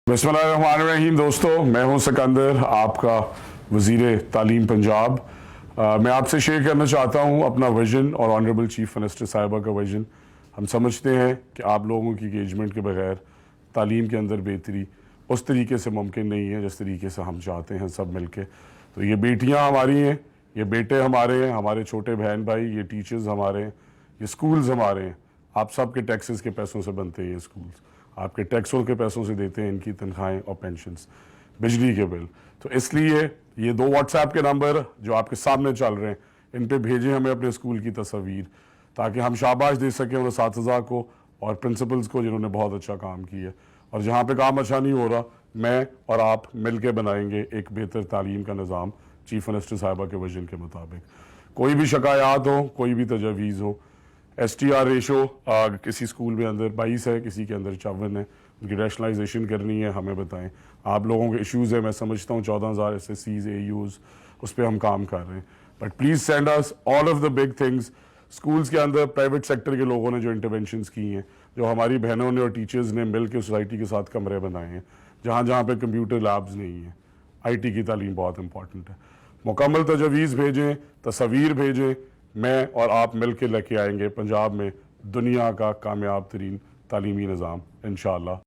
बिस्मिल्लाहिर्रहमानिर्रहीम। दोस्तों, मैं हूं सिकंदर, आपका वज़ीर तालीम पंजाब। मैं आपसे शेयर करना चाहता हूं अपना विज़न और ऑनरेबल चीफ मिनिस्टर साहिबा का विज़न। हम समझते हैं कि आप लोगों की इंगेजमेंट के बगैर तालीम के अंदर बेहतरी उस तरीके से मुमकिन नहीं है जिस तरीके से हम चाहते हैं सब मिल के। तो ये बेटियाँ हमारी हैं, ये बेटे हमारे हैं, हमारे छोटे बहन भाई, ये टीचर्स हमारे हैं, ये स्कूल्स हमारे हैं। आप सब के टैक्सेस के पैसों से बनते हैं ये स्कूल्स, आपके टैक्सों के पैसों से देते हैं इनकी तनख्वाहें और पेंशन्स, बिजली के बिल। तो इसलिए ये 2 व्हाट्सएप के नंबर जो आपके सामने चल रहे हैं, इन पे भेजें हमें अपने स्कूल की तस्वीर, ताकि हम शाबाश दे सकें उन असातिज़ा को और प्रिंसिपल्स को जिन्होंने बहुत अच्छा काम किया। और जहाँ पे काम अच्छा नहीं हो रहा, मैं और आप मिल के बनाएंगे एक बेहतर तालीम का निज़ाम चीफ मिनिस्टर साहिबा के विजन के मुताबिक। कोई भी शिकायत हो, कोई भी तजवीज़ हो, STR रेशो किसी स्कूल में अंदर 22 है, किसी के अंदर 54 है, उनकी रैशनलाइजेशन करनी है, हमें बताएं। आप लोगों के इश्यूज़ है, मैं समझता हूँ 14,000 SSCs AUs, उस पर हम काम कर रहे हैं। But please send us all of the big things. Schools के अंदर प्राइवेट सेक्टर के लोगों ने जो इंटरवेंशंस की हैं, जो हमारी बहनों ने और टीचर्स ने मिल के सोसाइटी के साथ कमरे बनाए हैं, जहाँ जहाँ पे कंप्यूटर लैब्स नहीं हैं, IT की तालीम बहुत इंपॉर्टेंट है। मुकम्मल तजवीज़ भेजें, तस्वीर भेजें, मैं और आप मिल के लेके आएंगे पंजाब में दुनिया का कामयाब तरीन तालीमी निज़ाम इंशाअल्लाह।